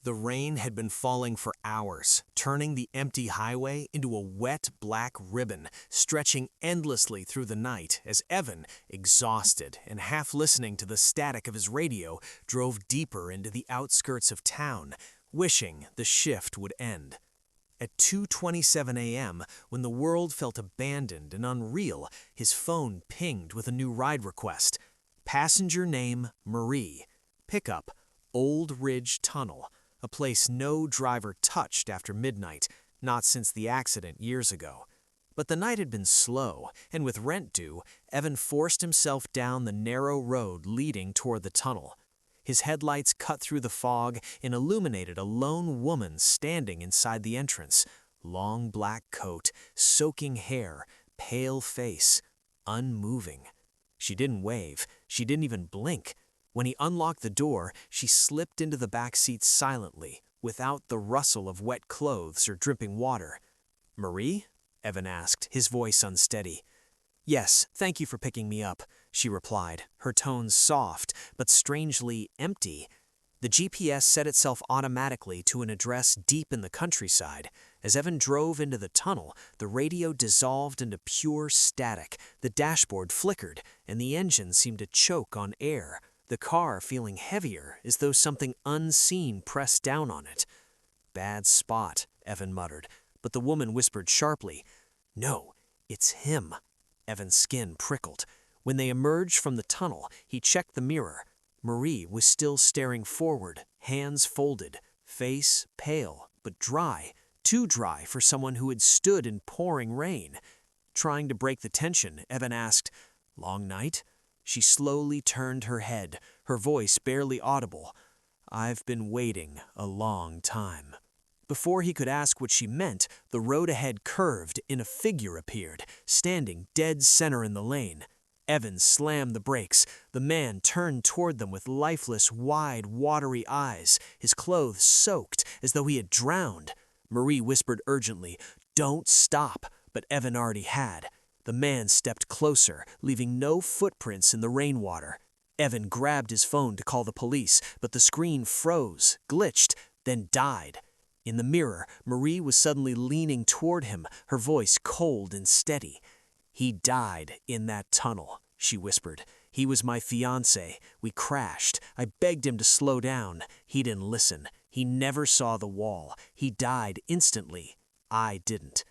The rain had been falling for hours, turning the empty highway into a wet black ribbon, stretching endlessly through the night as Evan, exhausted and half listening to the static of his radio, drove deeper into the outskirts of town, wishing the shift would end. At 2:27 a.m., when the world felt abandoned and unreal, his phone pinged with a new ride request. Passenger name Marie. Pickup Old Ridge Tunnel, a place no driver touched after midnight, not since the accident years ago. But the night had been slow, and with rent due, Evan forced himself down the narrow road leading toward the tunnel. His headlights cut through the fog and illuminated a lone woman standing inside the entrance. Long black coat, soaking hair, pale face, unmoving. She didn't wave, she didn't even blink. When he unlocked the door, she slipped into the back seat silently, without the rustle of wet clothes or dripping water. "Marie?" Evan asked, his voice unsteady. "Yes, thank you for picking me up," she replied, her tones soft, but strangely empty. The GPS set itself automatically to an address deep in the countryside. As Evan drove into the tunnel, the radio dissolved into pure static, the dashboard flickered, and the engine seemed to choke on air, the car feeling heavier as though something unseen pressed down on it. "Bad spot," Evan muttered, but the woman whispered sharply, "No, it's him." Evan's skin prickled. When they emerged from the tunnel, he checked the mirror. Marie was still staring forward, hands folded, face pale, but dry, too dry for someone who had stood in pouring rain. Trying to break the tension, Evan asked, "Long night?" She slowly turned her head, her voice barely audible. "I've been waiting a long time." Before he could ask what she meant, the road ahead curved and a figure appeared, standing dead center in the lane. Evan slammed the brakes. The man turned toward them with lifeless, wide, watery eyes, his clothes soaked as though he had drowned. Marie whispered urgently, "Don't stop," but Evan already had. The man stepped closer, leaving no footprints in the rainwater. Evan grabbed his phone to call the police, but the screen froze, glitched, then died. In the mirror, Marie was suddenly leaning toward him, her voice cold and steady. "He died in that tunnel," she whispered. "He was my fiancé. We crashed. I begged him to slow down. He didn't listen. He never saw the wall. He died instantly. I didn't."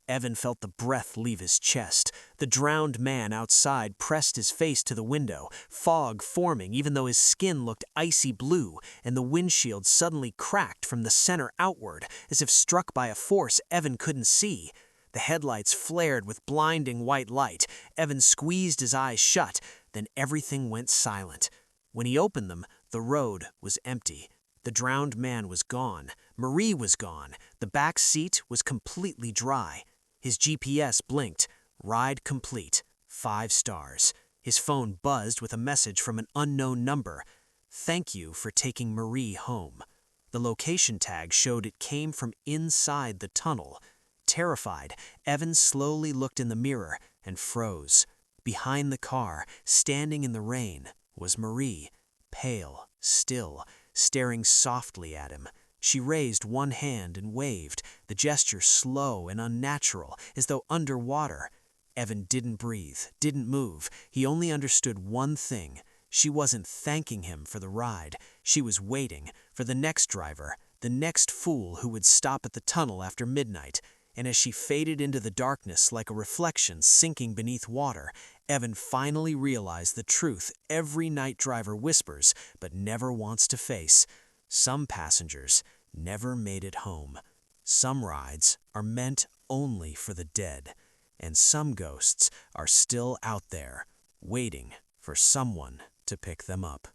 Evan felt the breath leave his chest. The drowned man outside pressed his face to the window, fog forming even though his skin looked icy blue, and the windshield suddenly cracked from the center outward, as if struck by a force Evan couldn't see. The headlights flared with blinding white light. Evan squeezed his eyes shut, then everything went silent. When he opened them, the road was empty. The drowned man was gone. Marie was gone. The back seat was completely dry. His GPS blinked. Ride complete. 5 stars. His phone buzzed with a message from an unknown number. "Thank you for taking Marie home." The location tag showed it came from inside the tunnel. Terrified, Evan slowly looked in the mirror and froze. Behind the car, standing in the rain, was Marie, pale, still, staring softly at him. She raised one hand and waved, the gesture slow and unnatural, as though underwater. Evan didn't breathe, didn't move. He only understood one thing. She wasn't thanking him for the ride. She was waiting for the next driver, the next fool who would stop at the tunnel after midnight. And as she faded into the darkness like a reflection sinking beneath water, Evan finally realized the truth every night driver whispers but never wants to face. Some passengers never made it home. Some rides are meant only for the dead, and some ghosts are still out there, waiting for someone to pick them up.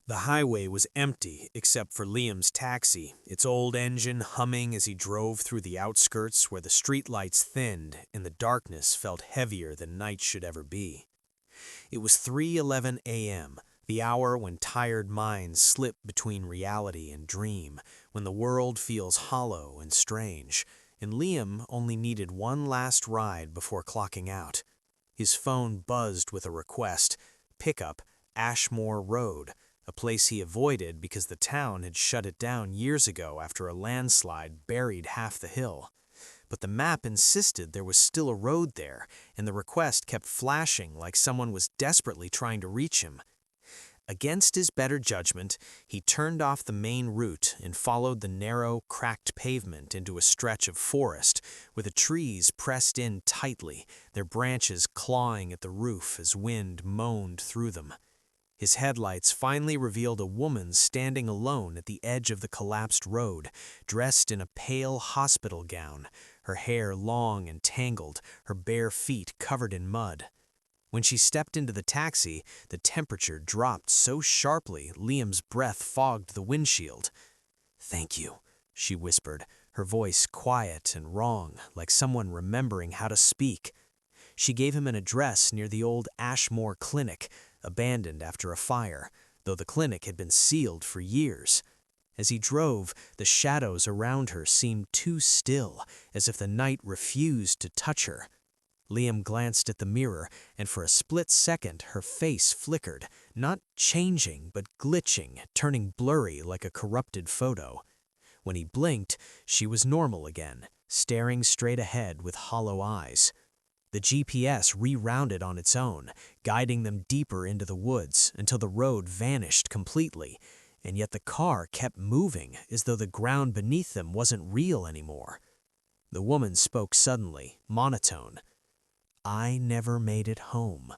The highway was empty except for Liam's taxi, its old engine humming as he drove through the outskirts where the streetlights thinned and the darkness felt heavier than night should ever be. It was 3:11 a.m., the hour when tired minds slip between reality and dream, when the world feels hollow and strange, and Liam only needed one last ride before clocking out. His phone buzzed with a request, pickup Ashmore Road, a place he avoided because the town had shut it down years ago after a landslide buried half the hill. But the map insisted there was still a road there, and the request kept flashing like someone was desperately trying to reach him. Against his better judgment, he turned off the main route and followed the narrow, cracked pavement into a stretch of forest, with the trees pressed in tightly, their branches clawing at the roof as wind moaned through them. His headlights finally revealed a woman standing alone at the edge of the collapsed road, dressed in a pale hospital gown, her hair long and tangled, her bare feet covered in mud. When she stepped into the taxi, the temperature dropped so sharply Liam's breath fogged the windshield. "Thank you," she whispered, her voice quiet and wrong, like someone remembering how to speak. She gave him an address near the old Ashmore Clinic, abandoned after a fire, though the clinic had been sealed for years. As he drove, the shadows around her seemed too still, as if the night refused to touch her. Liam glanced at the mirror, and for a split second her face flickered, not changing but glitching, turning blurry like a corrupted photo. When he blinked, she was normal again, staring straight ahead with hollow eyes. The GPS rerouted on its own, guiding them deeper into the woods until the road vanished completely, and yet the car kept moving as though the ground beneath them wasn't real anymore. The woman spoke suddenly, monotone. "I never made it home."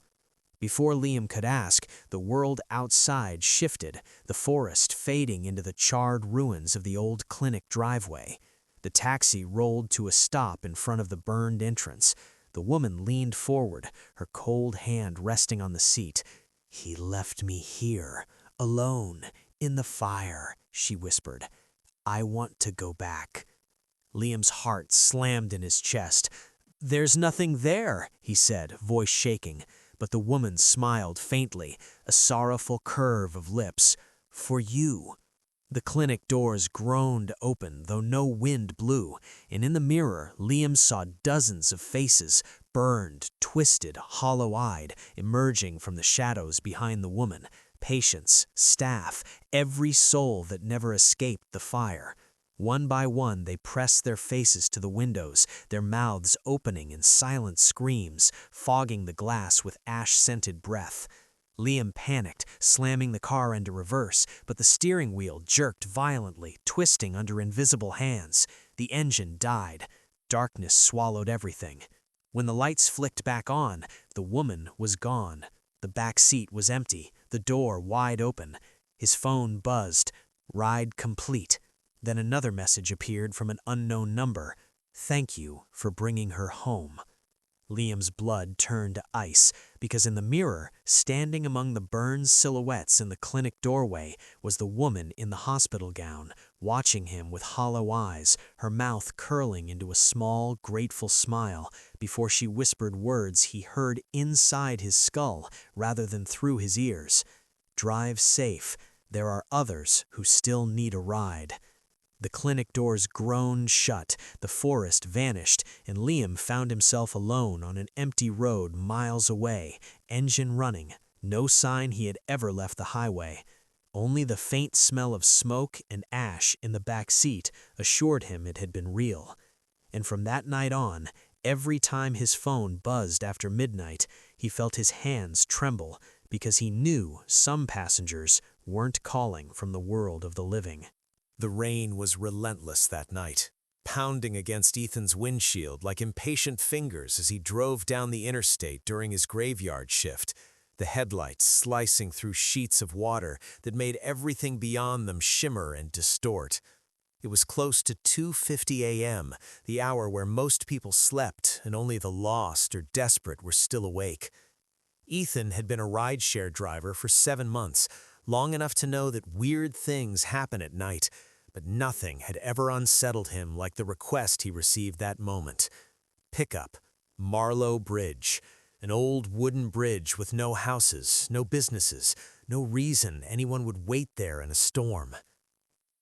Before Liam could ask, the world outside shifted, the forest fading into the charred ruins of the old clinic driveway. The taxi rolled to a stop in front of the burned entrance. The woman leaned forward, her cold hand resting on the seat. "He left me here, alone, in the fire," she whispered. "I want to go back." Liam's heart slammed in his chest. "There's nothing there," he said, voice shaking, but the woman smiled faintly, a sorrowful curve of lips. "For you." The clinic doors groaned open, though no wind blew, and in the mirror Liam saw dozens of faces, burned, twisted, hollow-eyed, emerging from the shadows behind the woman. Patients, staff, every soul that never escaped the fire. One by one they pressed their faces to the windows, their mouths opening in silent screams, fogging the glass with ash-scented breath. Liam panicked, slamming the car into reverse, but the steering wheel jerked violently, twisting under invisible hands. The engine died. Darkness swallowed everything. When the lights flicked back on, the woman was gone. The back seat was empty, the door wide open. His phone buzzed. Ride complete. Then another message appeared from an unknown number. "Thank you for bringing her home." Liam's blood turned to ice, because in the mirror, standing among the burned silhouettes in the clinic doorway, was the woman in the hospital gown, watching him with hollow eyes, her mouth curling into a small, grateful smile, before she whispered words he heard inside his skull rather than through his ears. "Drive safe. There are others who still need a ride." The clinic doors groaned shut, the forest vanished, and Liam found himself alone on an empty road miles away, engine running, no sign he had ever left the highway. Only the faint smell of smoke and ash in the back seat assured him it had been real. And from that night on, every time his phone buzzed after midnight, he felt his hands tremble, because he knew some passengers weren't calling from the world of the living. The rain was relentless that night, pounding against Ethan's windshield like impatient fingers as he drove down the interstate during his graveyard shift, the headlights slicing through sheets of water that made everything beyond them shimmer and distort. It was close to 2:50 a.m., the hour where most people slept and only the lost or desperate were still awake. Ethan had been a rideshare driver for 7 months, long enough to know that weird things happen at night, but nothing had ever unsettled him like the request he received that moment. Pickup, Marlow Bridge, an old wooden bridge with no houses, no businesses, no reason anyone would wait there in a storm.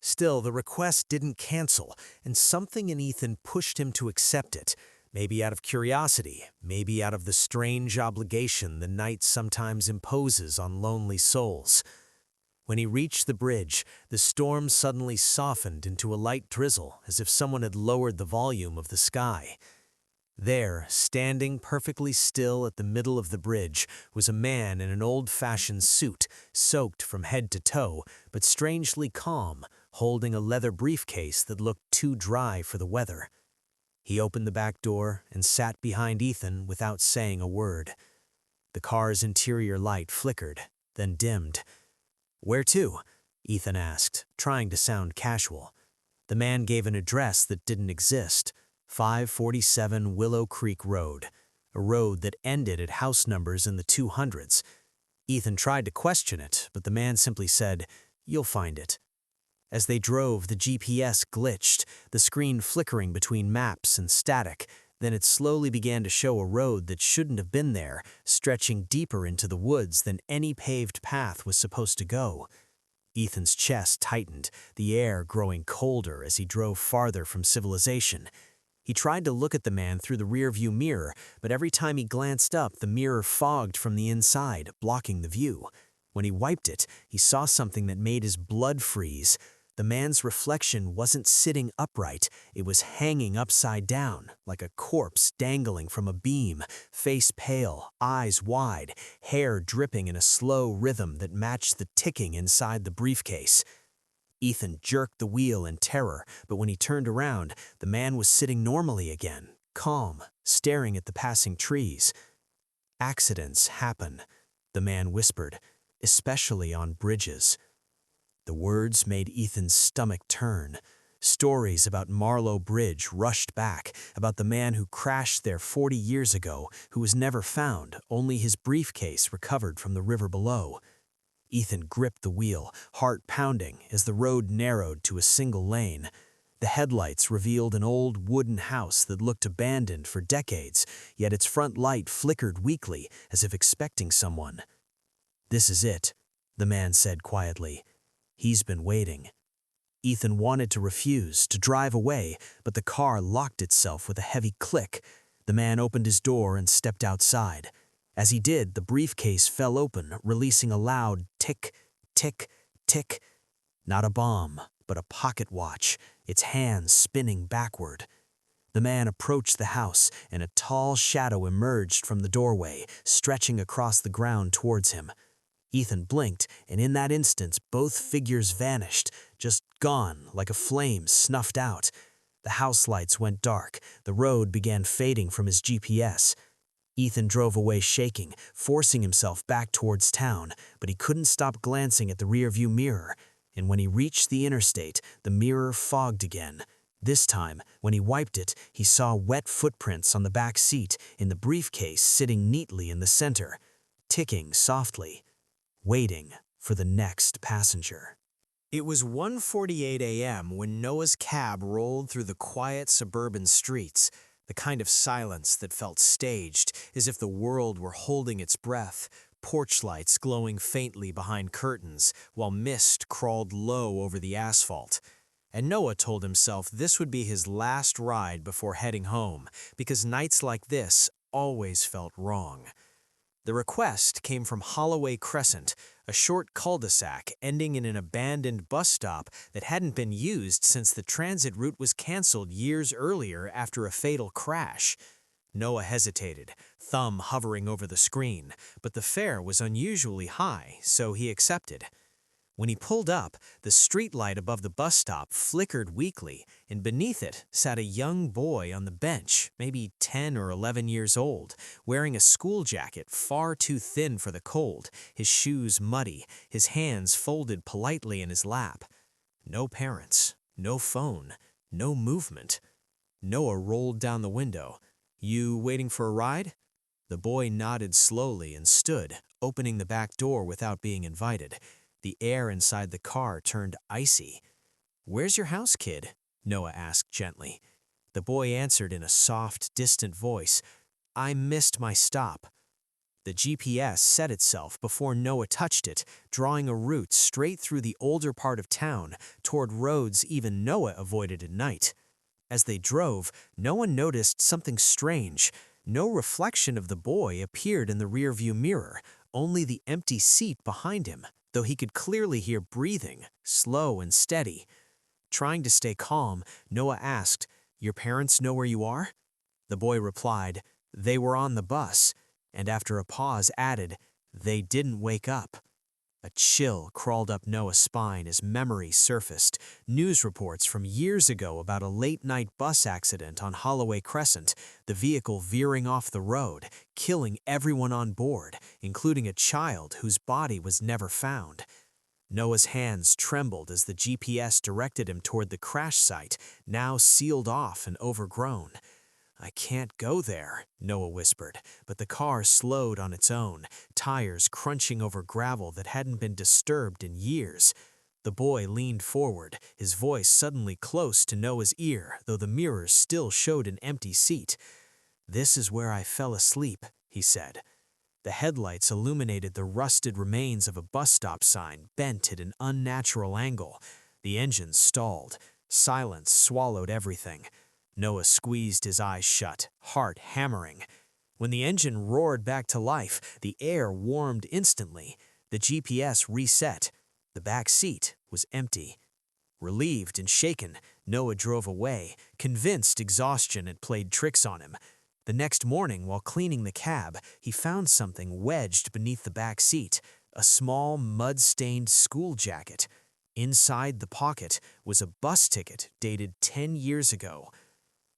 Still, the request didn't cancel, and something in Ethan pushed him to accept it, maybe out of curiosity, maybe out of the strange obligation the night sometimes imposes on lonely souls. When he reached the bridge, the storm suddenly softened into a light drizzle, as if someone had lowered the volume of the sky. There, standing perfectly still at the middle of the bridge, was a man in an old-fashioned suit, soaked from head to toe, but strangely calm, holding a leather briefcase that looked too dry for the weather. He opened the back door and sat behind Ethan without saying a word. The car's interior light flickered, then dimmed. "Where to?" Ethan asked, trying to sound casual. The man gave an address that didn't exist. 547 Willow Creek Road, a road that ended at house numbers in the 200s. Ethan tried to question it, but the man simply said, "You'll find it." As they drove, the GPS glitched, the screen flickering between maps and static. Then it slowly began to show a road that shouldn't have been there, stretching deeper into the woods than any paved path was supposed to go. Ethan's chest tightened, the air growing colder as he drove farther from civilization. He tried to look at the man through the rearview mirror, but every time he glanced up, the mirror fogged from the inside, blocking the view. When he wiped it, he saw something that made his blood freeze. The man's reflection wasn't sitting upright, it was hanging upside down, like a corpse dangling from a beam, face pale, eyes wide, hair dripping in a slow rhythm that matched the ticking inside the briefcase. Ethan jerked the wheel in terror, but when he turned around, the man was sitting normally again, calm, staring at the passing trees. "Accidents happen," the man whispered, "especially on bridges." The words made Ethan's stomach turn. Stories about Marlow Bridge rushed back, about the man who crashed there 40 years ago, who was never found, only his briefcase recovered from the river below. Ethan gripped the wheel, heart pounding, as the road narrowed to a single lane. The headlights revealed an old wooden house that looked abandoned for decades, yet its front light flickered weakly, as if expecting someone. "This is it," the man said quietly. "He's been waiting." Ethan wanted to refuse, to drive away, but the car locked itself with a heavy click. The man opened his door and stepped outside. As he did, the briefcase fell open, releasing a loud tick, tick, tick. Not a bomb, but a pocket watch, its hands spinning backward. The man approached the house, and a tall shadow emerged from the doorway, stretching across the ground towards him. Ethan blinked, and in that instant, both figures vanished, just gone, like a flame snuffed out. The house lights went dark. The road began fading from his GPS. Ethan drove away shaking, forcing himself back towards town, but he couldn't stop glancing at the rearview mirror. And when he reached the interstate, the mirror fogged again. This time, when he wiped it, he saw wet footprints on the back seat, in the briefcase sitting neatly in the center, ticking softly, waiting for the next passenger. It was 1:48 a.m. when Noah's cab rolled through the quiet suburban streets, the kind of silence that felt staged, as if the world were holding its breath, porch lights glowing faintly behind curtains, while mist crawled low over the asphalt. And Noah told himself this would be his last ride before heading home, because nights like this always felt wrong. The request came from Holloway Crescent, a short cul-de-sac ending in an abandoned bus stop that hadn't been used since the transit route was canceled years earlier after a fatal crash. Noah hesitated, thumb hovering over the screen, but the fare was unusually high, so he accepted. When he pulled up, the streetlight above the bus stop flickered weakly, and beneath it sat a young boy on the bench, maybe 10 or 11 years old, wearing a school jacket far too thin for the cold, his shoes muddy, his hands folded politely in his lap. No parents, no phone, no movement. Noah rolled down the window. "You waiting for a ride?" The boy nodded slowly and stood, opening the back door without being invited. The air inside the car turned icy. "Where's your house, kid?" Noah asked gently. The boy answered in a soft, distant voice, "I missed my stop." The GPS set itself before Noah touched it, drawing a route straight through the older part of town, toward roads even Noah avoided at night. As they drove, no one noticed something strange. No reflection of the boy appeared in the rearview mirror, only the empty seat behind him, though he could clearly hear breathing, slow and steady. Trying to stay calm, Noah asked, "Your parents know where you are?" The boy replied, "They were on the bus," and after a pause added, "They didn't wake up." A chill crawled up Noah's spine as memory surfaced. News reports from years ago about a late-night bus accident on Holloway Crescent, the vehicle veering off the road, killing everyone on board, including a child whose body was never found. Noah's hands trembled as the GPS directed him toward the crash site, now sealed off and overgrown. "I can't go there," Noah whispered, but the car slowed on its own, tires crunching over gravel that hadn't been disturbed in years. The boy leaned forward, his voice suddenly close to Noah's ear, though the mirrors still showed an empty seat. "This is where I fell asleep," he said. The headlights illuminated the rusted remains of a bus stop sign bent at an unnatural angle. The engine stalled. Silence swallowed everything. Noah squeezed his eyes shut, heart hammering. When the engine roared back to life, the air warmed instantly. The GPS reset. The back seat was empty. Relieved and shaken, Noah drove away, convinced exhaustion had played tricks on him. The next morning, while cleaning the cab, he found something wedged beneath the back seat, a small, mud-stained school jacket. Inside the pocket was a bus ticket dated 10 years ago.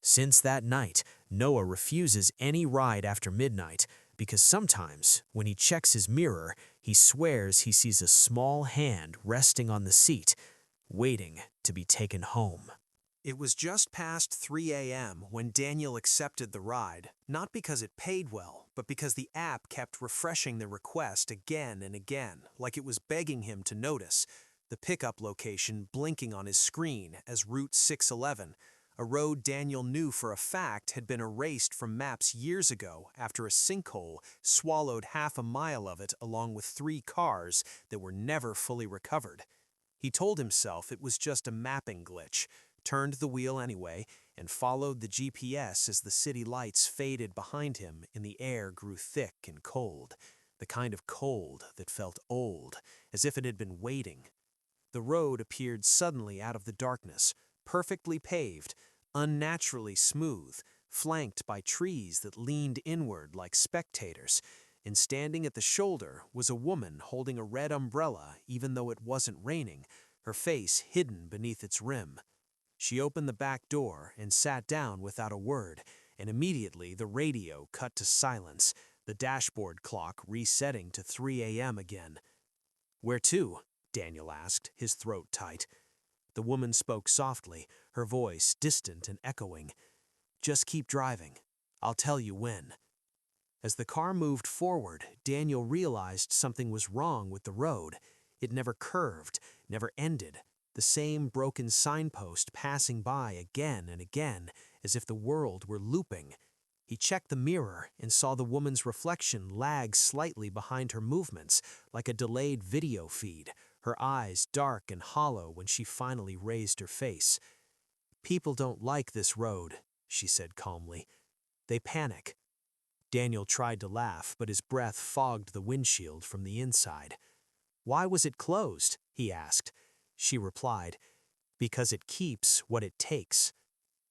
Since that night, Noah refuses any ride after midnight because sometimes, when he checks his mirror, he swears he sees a small hand resting on the seat, waiting to be taken home. It was just past 3 a.m. when Daniel accepted the ride, not because it paid well, but because the app kept refreshing the request again and again, like it was begging him to notice, the pickup location blinking on his screen as Route 611, a road Daniel knew for a fact had been erased from maps years ago after a sinkhole swallowed half a mile of it along with 3 cars that were never fully recovered. He told himself it was just a mapping glitch, turned the wheel anyway, and followed the GPS as the city lights faded behind him and the air grew thick and cold, the kind of cold that felt old, as if it had been waiting. The road appeared suddenly out of the darkness, perfectly paved, unnaturally smooth, flanked by trees that leaned inward like spectators, and standing at the shoulder was a woman holding a red umbrella even though it wasn't raining, her face hidden beneath its rim. She opened the back door and sat down without a word, and immediately the radio cut to silence, the dashboard clock resetting to 3 a.m. again. "Where to?" Daniel asked, his throat tight. The woman spoke softly, her voice distant and echoing. "Just keep driving. I'll tell you when." As the car moved forward, Daniel realized something was wrong with the road. It never curved, never ended. The same broken signpost passing by again and again, as if the world were looping. He checked the mirror and saw the woman's reflection lag slightly behind her movements, like a delayed video feed, her eyes dark and hollow when she finally raised her face. "People don't like this road," she said calmly. "They panic." Daniel tried to laugh, but his breath fogged the windshield from the inside. "Why was it closed?" he asked. She replied, "Because it keeps what it takes."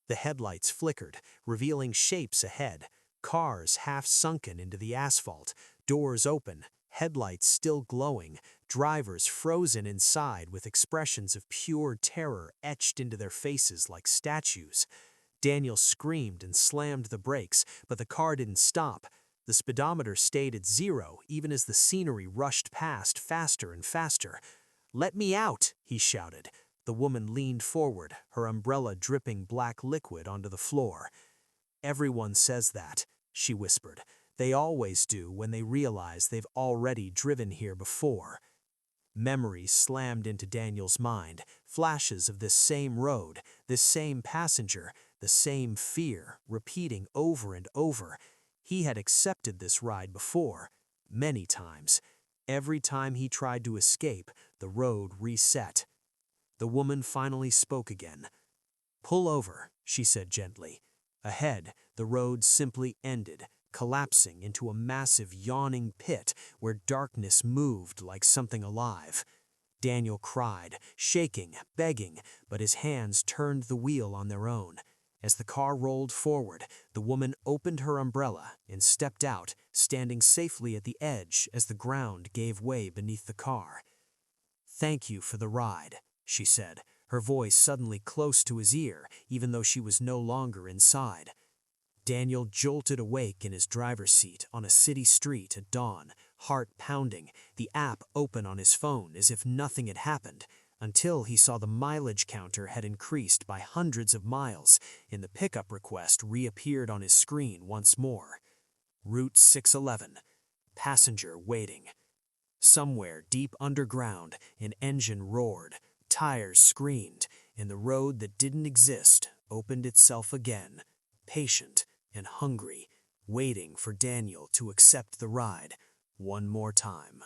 The headlights flickered, revealing shapes ahead, cars half sunken into the asphalt, doors open, headlights still glowing, drivers frozen inside with expressions of pure terror etched into their faces like statues. Daniel screamed and slammed the brakes, but the car didn't stop. The speedometer stayed at 0 even as the scenery rushed past faster and faster. "Let me out!" he shouted. The woman leaned forward, her umbrella dripping black liquid onto the floor. "Everyone says that," she whispered. "They always do when they realize they've already driven here before." Memories slammed into Daniel's mind, flashes of this same road, this same passenger, the same fear, repeating over and over. He had accepted this ride before, many times. Every time he tried to escape, the road reset. The woman finally spoke again. "Pull over," she said gently. Ahead, the road simply ended, collapsing into a massive yawning pit where darkness moved like something alive. Daniel cried, shaking, begging, but his hands turned the wheel on their own. As the car rolled forward, the woman opened her umbrella and stepped out, standing safely at the edge as the ground gave way beneath the car. "Thank you for the ride," she said, her voice suddenly close to his ear, even though she was no longer inside. Daniel jolted awake in his driver's seat on a city street at dawn, heart pounding, the app open on his phone as if nothing had happened, until he saw the mileage counter had increased by hundreds of miles, and the pickup request reappeared on his screen once more. Route 611. Passenger waiting. Somewhere deep underground, an engine roared, tires screamed, and the road that didn't exist opened itself again, patient and hungry, waiting for Daniel to accept the ride one more time.